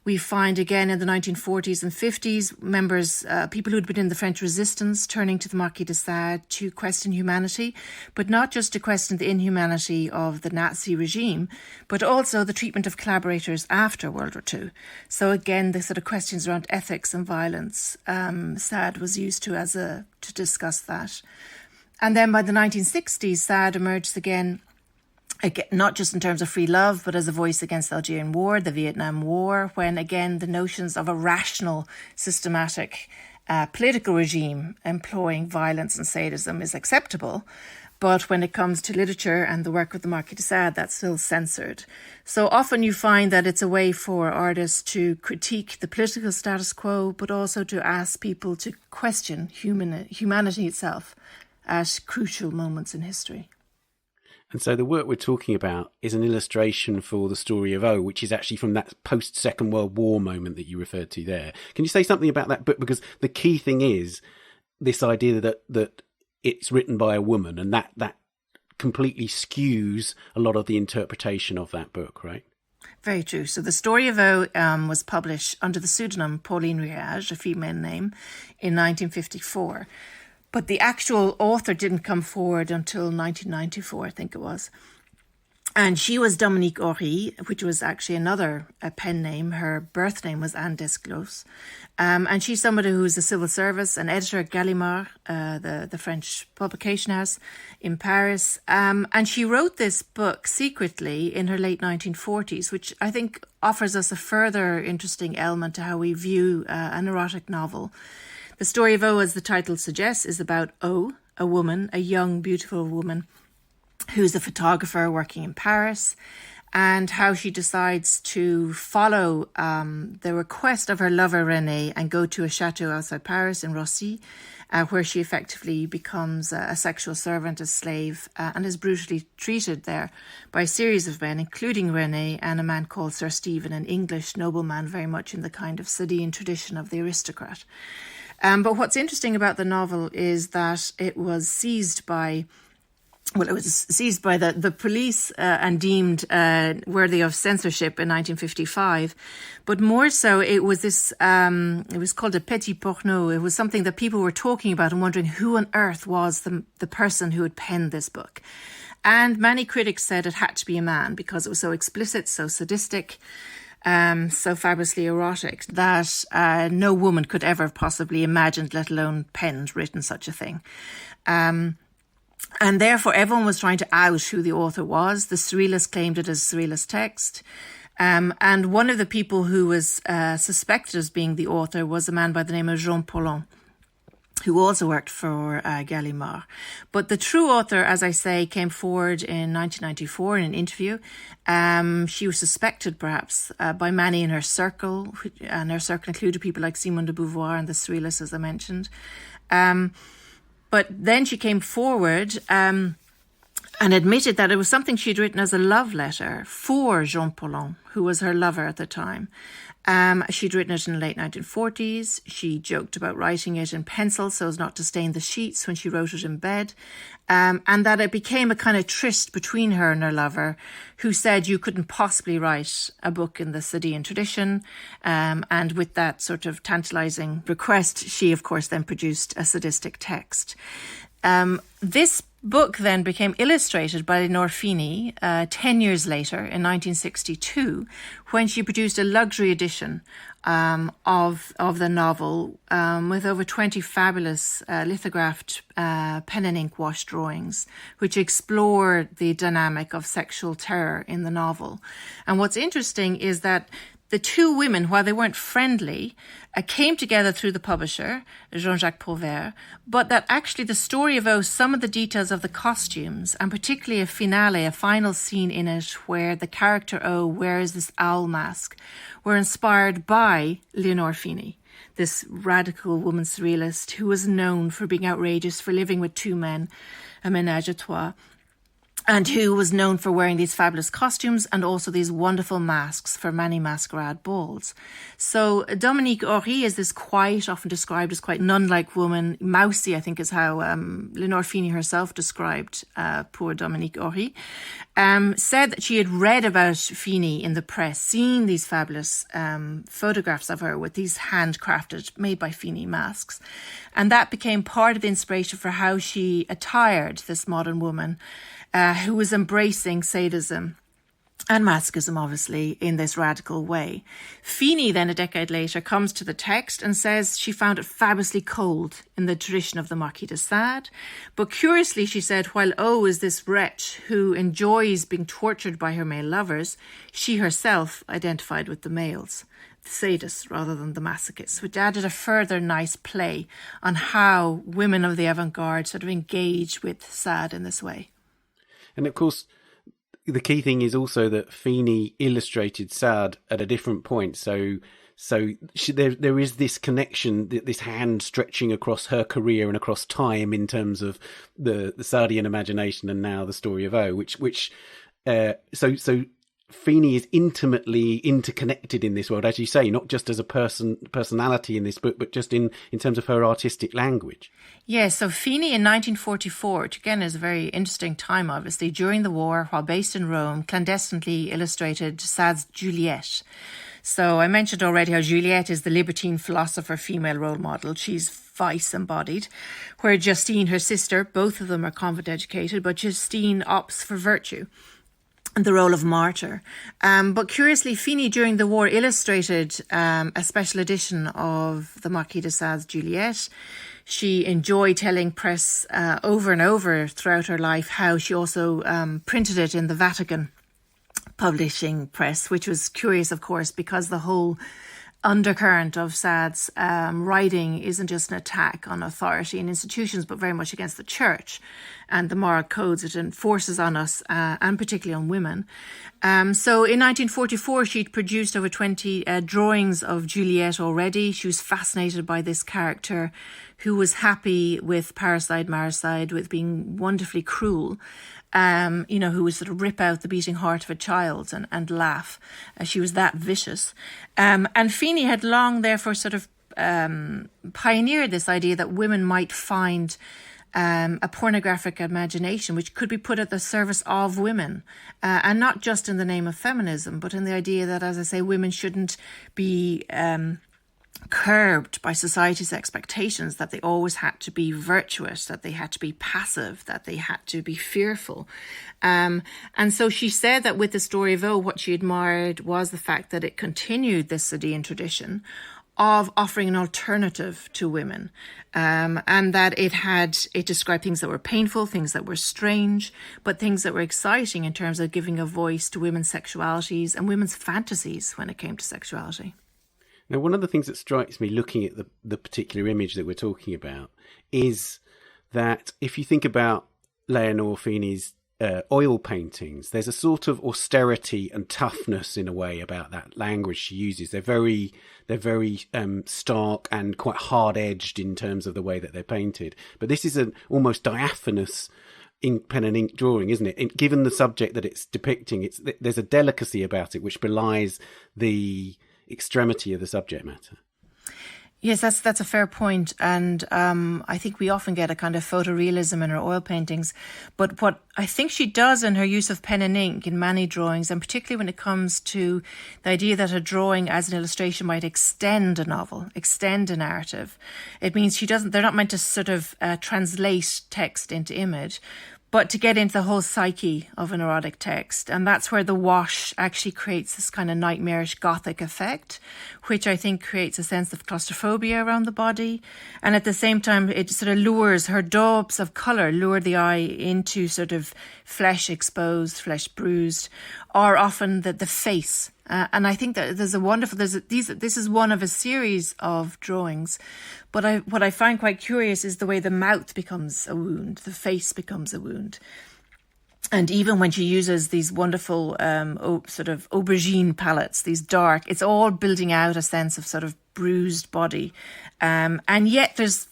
Speaker 4: We find again in the 1940s and 50s members, people who'd been in the French resistance turning to the Marquis de Sade to question humanity, but not just to question the inhumanity of the Nazi regime, but also the treatment of collaborators after World War II. So again, the sort of questions around ethics and violence, Sade was used to discuss that. And then by the 1960s, Sade emerged again, not just in terms of free love, but as a voice against the Algerian War, the Vietnam War, when again the notions of a rational, systematic political regime employing violence and sadism is acceptable. But when it comes to literature and the work of the Marquis de Sade, that's still censored. So often you find that it's a way for artists to critique the political status quo, but also to ask people to question humanity itself at crucial moments in history.
Speaker 1: And so the work we're talking about is an illustration for the story of O, which is actually from that post-Second World War moment that you referred to there. Can you say something about that book? Because the key thing is this idea that it's written by a woman, and that completely skews a lot of the interpretation of that book, right?
Speaker 4: Very true. So the story of O was published under the pseudonym Pauline Réage, a female name, in 1954. But the actual author didn't come forward until 1994, I think it was. And she was Dominique Horry, which was actually another pen name. Her birth name was Anne Desclos. And she's somebody who's a civil service, an editor at Gallimard, the French publication house in Paris. And she wrote this book secretly in her late 1940s, which I think offers us a further interesting element to how we view an erotic novel. The story of O, as the title suggests, is about O, a woman, a young, beautiful woman, who's a photographer working in Paris, and how she decides to follow the request of her lover René and go to a chateau outside Paris in Roissy, where she effectively becomes a sexual servant, a slave, and is brutally treated there by a series of men, including René and a man called Sir Stephen, an English nobleman very much in the kind of Sadean tradition of the aristocrat. But what's interesting about the novel is that it was seized by the police and deemed worthy of censorship in 1955. But more so, it was this, it was called a petit porno. It was something that people were talking about and wondering who on earth was the person who had penned this book. And many critics said it had to be a man because it was so explicit, so sadistic, so fabulously erotic that no woman could ever have possibly imagined, let alone penned, written such a thing. And therefore, everyone was trying to out who the author was. The Surrealists claimed it as Surrealist text. And one of the people who was suspected as being the author was a man by the name of Jean Paulhan, who also worked for Gallimard. But the true author, as I say, came forward in 1994 in an interview. She was suspected, perhaps, by many in her circle, and her circle included people like Simone de Beauvoir and the Surrealists, as I mentioned. But then she came forward and admitted that it was something she'd written as a love letter for Jean Paulhan, who was her lover at the time. She'd written it in the late 1940s. She joked about writing it in pencil so as not to stain the sheets when she wrote it in bed. And that it became a kind of tryst between her and her lover, who said you couldn't possibly write a book in the Sadean tradition. And with that sort of tantalizing request, she, of course, then produced a sadistic text. This book then became illustrated by Leonor Fini 10 years later in 1962, when she produced a luxury edition of the novel with over 20 fabulous lithographed pen and ink wash drawings, which explore the dynamic of sexual terror in the novel. And what's interesting is that the two women, while they weren't friendly, came together through the publisher, Jean-Jacques Prouvaire, but that actually the story of O, some of the details of the costumes, and particularly a finale, a final scene in it where the character O wears this owl mask, were inspired by Leonor Fini, this radical woman surrealist who was known for being outrageous, for living with two men, a ménage à trois, and who was known for wearing these fabulous costumes and also these wonderful masks for many masquerade balls. So Dominique Horry is this quiet, often described as quite nun-like woman. Mousy, I think, is how Leonor Fini herself described poor Dominique Horry. said that she had read about Fini in the press, seen these fabulous photographs of her with these handcrafted, made by Fini masks. And that became part of the inspiration for how she attired this modern woman who was embracing sadism and masochism, obviously, in this radical way. Fini, then, a decade later, comes to the text and says she found it fabulously cold in the tradition of the Marquis de Sade. But curiously, she said, while O is this wretch who enjoys being tortured by her male lovers, she herself identified with the males, the sadists rather than the masochists, which added a further nice play on how women of the avant-garde sort of engage with Sade in this way.
Speaker 1: And of course, the key thing is also that Fini illustrated Sade at a different point. So there is this connection, this hand stretching across her career and across time in terms of the Sardian imagination and now the story of O, so Fini is intimately interconnected in this world, as you say, not just as a personality in this book, but just in terms of her artistic language.
Speaker 4: Yes, so Fini in 1944, which again is a very interesting time, obviously, during the war, while based in Rome, clandestinely illustrated Sade's Juliet. So I mentioned already how Juliet is the libertine philosopher female role model. She's vice embodied, where Justine, her sister, both of them are convent educated, but Justine opts for virtue and the role of martyr. But curiously, Fini during the war illustrated a special edition of the Marquis de Sade's Juliet. She enjoyed telling press over and over throughout her life how she also printed it in the Vatican publishing press, which was curious, of course, because the whole undercurrent of Sade's writing isn't just an attack on authority and institutions, but very much against the church and the moral codes it enforces on us, and particularly on women. So in 1944, she'd produced over 20 drawings of Juliet already. She was fascinated by this character who was happy with parricide, with being wonderfully cruel. Who would sort of rip out the beating heart of a child and laugh. She was that vicious. And Fini had long, therefore, sort of pioneered this idea that women might find a pornographic imagination which could be put at the service of women, and not just in the name of feminism, but in the idea that, as I say, women shouldn't be curbed by society's expectations, that they always had to be virtuous, that they had to be passive, that they had to be fearful. And so she said that with the story of O, what she admired was the fact that it continued this Sadean tradition of offering an alternative to women, and that it described things that were painful, things that were strange, but things that were exciting in terms of giving a voice to women's sexualities and women's fantasies when it came to sexuality.
Speaker 1: Now, one of the things that strikes me looking at the particular image that we're talking about is that if you think about Leonor Fini's oil paintings, there's a sort of austerity and toughness in a way about that language she uses. They're very stark and quite hard-edged in terms of the way that they're painted. But this is an almost diaphanous pen and ink drawing, isn't it? Given the subject that it's depicting, there's a delicacy about it which belies the extremity of the subject matter.
Speaker 4: Yes, that's a fair point. And I think we often get a kind of photorealism in her oil paintings. But what I think she does in her use of pen and ink in many drawings, and particularly when it comes to the idea that a drawing as an illustration might extend a novel, extend a narrative. It means they're not meant to sort of translate text into image, but to get into the whole psyche of an erotic text. And that's where the wash actually creates this kind of nightmarish gothic effect, which I think creates a sense of claustrophobia around the body. And at the same time, it sort of lures, her daubs of colour lure the eye into sort of flesh exposed, flesh bruised, or often the face. And I think that this is one of a series of drawings. But what I find quite curious is the way the mouth becomes a wound, the face becomes a wound. And even when she uses these wonderful sort of aubergine palettes, these dark, it's all building out a sense of sort of bruised body. And yet there's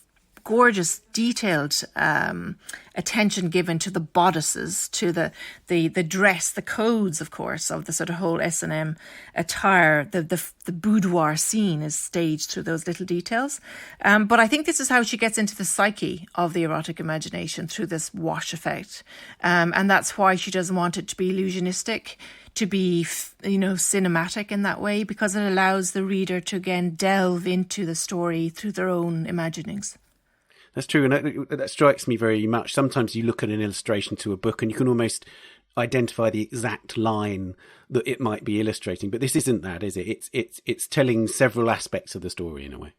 Speaker 4: gorgeous, detailed attention given to the bodices, to the dress, the codes, of course, of the sort of whole S&M attire. The boudoir scene is staged through those little details. But I think this is how she gets into the psyche of the erotic imagination, through this wash effect. And that's why she doesn't want it to be illusionistic, to be, cinematic in that way, because it allows the reader to again delve into the story through their own imaginings.
Speaker 1: That's true, and that strikes me very much. Sometimes you look at an illustration to a book and you can almost identify the exact line that it might be illustrating, but this isn't that, is it? It's telling several aspects of the story in a way.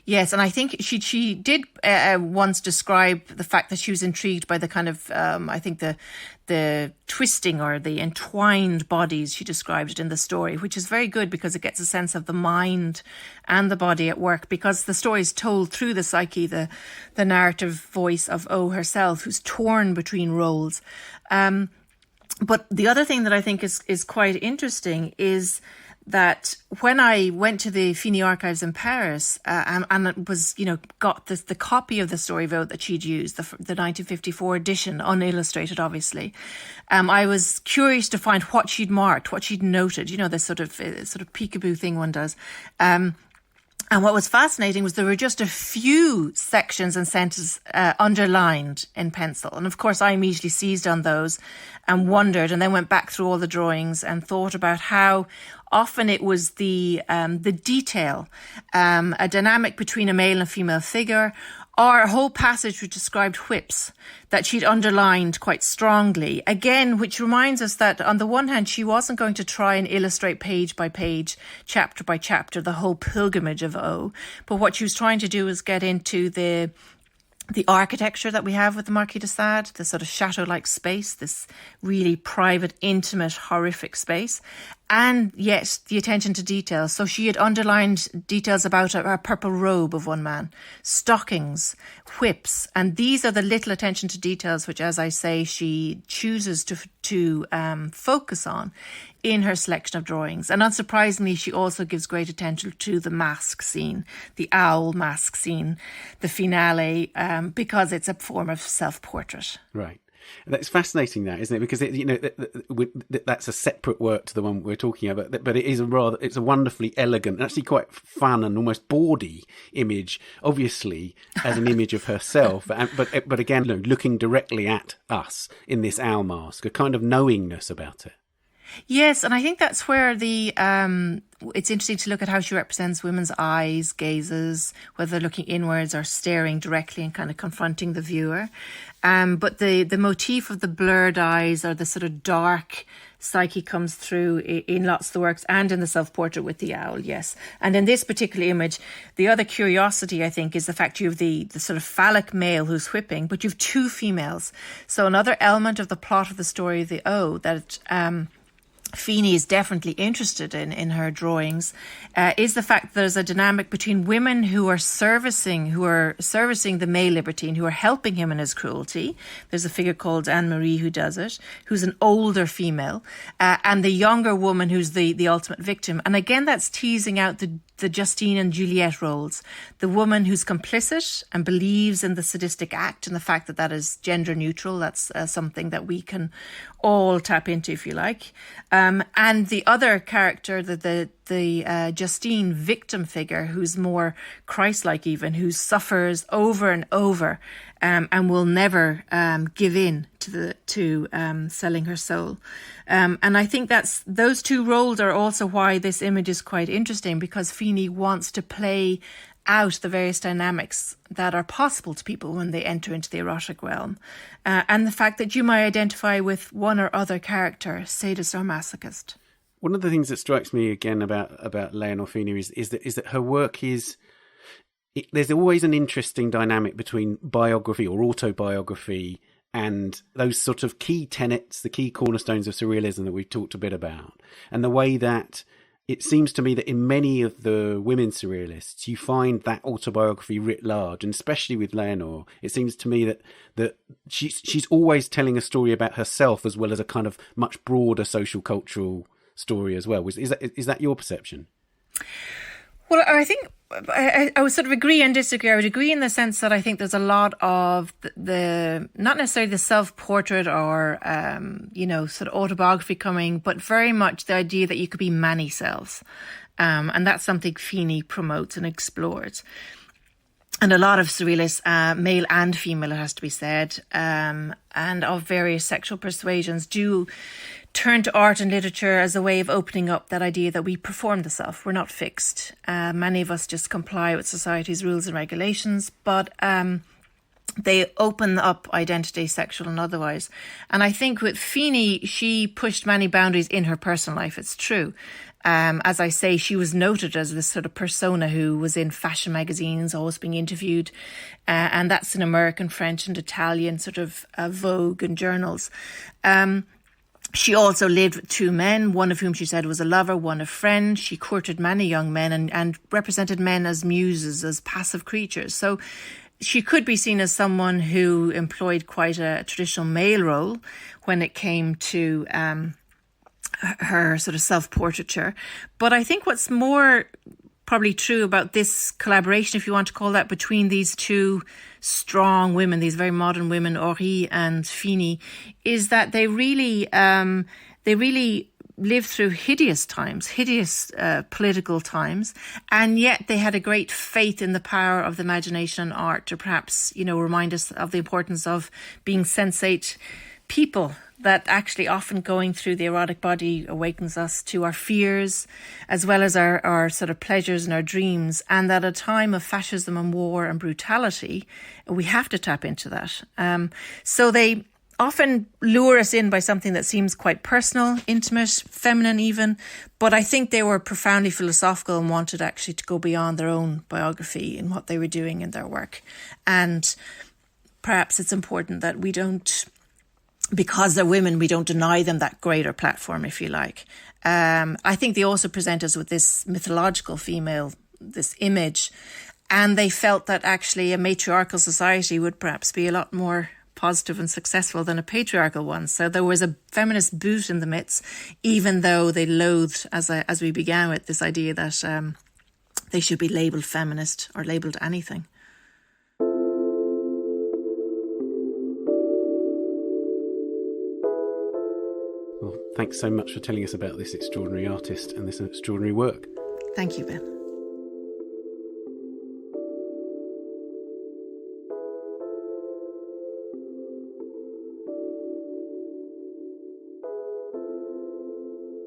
Speaker 4: Yes, and I think she did once describe the fact that she was intrigued by the kind of, I think the twisting or the entwined bodies, she described it in the story, which is very good because it gets a sense of the mind and the body at work, because the story is told through the psyche, the narrative voice of O herself, who's torn between roles. But the other thing that I think is quite interesting is that when I went to the Fini archives in Paris and it was, got the copy of the story vote that she'd used, the 1954 edition, unillustrated, obviously, I was curious to find what she'd marked, what she'd noted, this sort of peekaboo thing one does. And what was fascinating was there were just a few sections and sentences underlined in pencil. And of course, I immediately seized on those and wondered, and then went back through all the drawings and thought about how often it was the detail, a dynamic between a male and female figure, or a whole passage which described whips that she'd underlined quite strongly. Again, which reminds us that on the one hand, she wasn't going to try and illustrate page by page, chapter by chapter, the whole pilgrimage of O. But what she was trying to do was get into the architecture that we have with the Marquis de Sade, the sort of chateau-like space, this really private, intimate, horrific space, and yet the attention to detail. So she had underlined details about a purple robe of one man, stockings, whips, and these are the little attention to details which, as I say, she chooses to focus on in her selection of drawings. And unsurprisingly, she also gives great attention to the mask scene, the owl mask scene, the finale, because it's a form of self-portrait.
Speaker 1: Right. That's fascinating, that, isn't it? Because that's a separate work to the one we're talking about, but it's a wonderfully elegant, actually quite fun and almost bawdy image, obviously as an image of herself, but again, looking directly at us in this owl mask, a kind of knowingness about it.
Speaker 4: Yes, and I think that's where it's interesting to look at how she represents women's eyes, gazes, whether they're looking inwards or staring directly and kind of confronting the viewer. But the motif of the blurred eyes or the sort of dark psyche comes through in lots of the works and in the self-portrait with the owl, yes. And in this particular image, the other curiosity, I think, is the fact you have the sort of phallic male who's whipping, but you have two females. So another element of the plot of the story of the O that Fini is definitely interested in her drawings is the fact that there's a dynamic between women who are servicing the male libertine, who are helping him in his cruelty. There's a figure called Anne-Marie who does it, who's an older female, and the younger woman who's the ultimate victim. And again, that's teasing out the Justine and Juliet roles. The woman who's complicit and believes in the sadistic act and the fact that that is gender neutral. That's something that we can all tap into, if you like. And the other character, the Justine victim figure, who's more Christ-like even, who suffers over and over and will never give in to selling her soul. And I think those two roles are also why this image is quite interesting, because Fini wants to play out the various dynamics that are possible to people when they enter into the erotic realm. And the fact that you might identify with one or other character, sadist or masochist.
Speaker 1: One of the things that strikes me again about Leonor Fini is that her work there's always an interesting dynamic between biography or autobiography and those sort of key tenets, the key cornerstones of surrealism that we've talked a bit about, and the way that it seems to me that in many of the women surrealists, you find that autobiography writ large, and especially with Leonor, it seems to me that she's always telling a story about herself as well as a kind of much broader social cultural story as well. Is that your perception?
Speaker 4: Well, I think I would sort of agree and disagree. I would agree in the sense that I think there's a lot of the not necessarily the self-portrait or, sort of autobiography coming, but very much the idea that you could be many selves. And that's something Fini promotes and explores. And a lot of surrealists, male and female, it has to be said, and of various sexual persuasions do turn to art and literature as a way of opening up that idea that we perform the self. We're not fixed. Many of us just comply with society's rules and regulations, but they open up identity, sexual and otherwise. And I think with Fini, she pushed many boundaries in her personal life. It's true. As I say, she was noted as this sort of persona who was in fashion magazines, always being interviewed. And that's in American, French and Italian sort of Vogue and journals. She also lived with two men, one of whom she said was a lover, one a friend. She courted many young men and represented men as muses, as passive creatures. So she could be seen as someone who employed quite a traditional male role when it came to her sort of self-portraiture. But I think what's more probably true about this collaboration, if you want to call that, between these two strong women, these very modern women, Horry and Fini, is that they really lived through hideous times, hideous political times, and yet they had a great faith in the power of the imagination and art to perhaps, remind us of the importance of being sensate people, that actually often going through the erotic body awakens us to our fears as well as our sort of pleasures and our dreams, and that at a time of fascism and war and brutality, we have to tap into that. So they often lure us in by something that seems quite personal, intimate, feminine even, but I think they were profoundly philosophical and wanted actually to go beyond their own biography in what they were doing in their work. And perhaps it's important that we don't, because they're women, we don't deny them that greater platform, if you like. I think they also present us with this mythological female, this image, and they felt that actually a matriarchal society would perhaps be a lot more positive and successful than a patriarchal one. So there was a feminist boot in the midst, even though they loathed, as we began with, this idea that they should be labelled feminist or labelled anything.
Speaker 1: Well, thanks so much for telling us about this extraordinary artist and this extraordinary work.
Speaker 4: Thank you, Ben.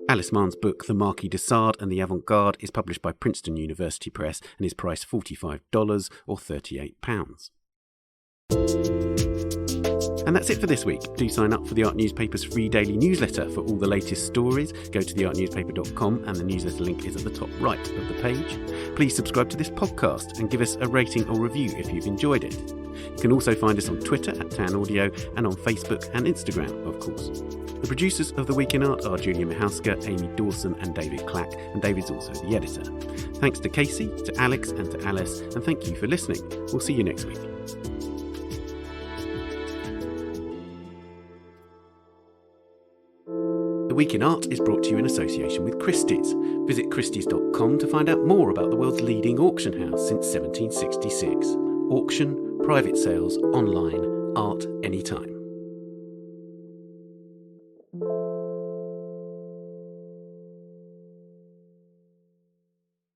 Speaker 1: Alyce Mahon's book, The Marquis de Sade and the Avant-Garde, is published by Princeton University Press and is priced $45 or £38. And that's it for this week. Do sign up for the Art Newspaper's free daily newsletter for all the latest stories. Go to theartnewspaper.com and the newsletter link is at the top right of the page. Please subscribe to this podcast and give us a rating or review if you've enjoyed it. You can also find us on Twitter at Tan Audio and on Facebook and Instagram, of course. The producers of The Week in Art are Julia Michalska, Amy Dawson and David Clack, and David's also the editor. Thanks to Kacey, to Alex and to Alice, and thank you for listening. We'll see you next week. The Week in Art is brought to you in association with Christie's. Visit christies.com to find out more about the world's leading auction house since 1766. Auction, private sales, online, art anytime.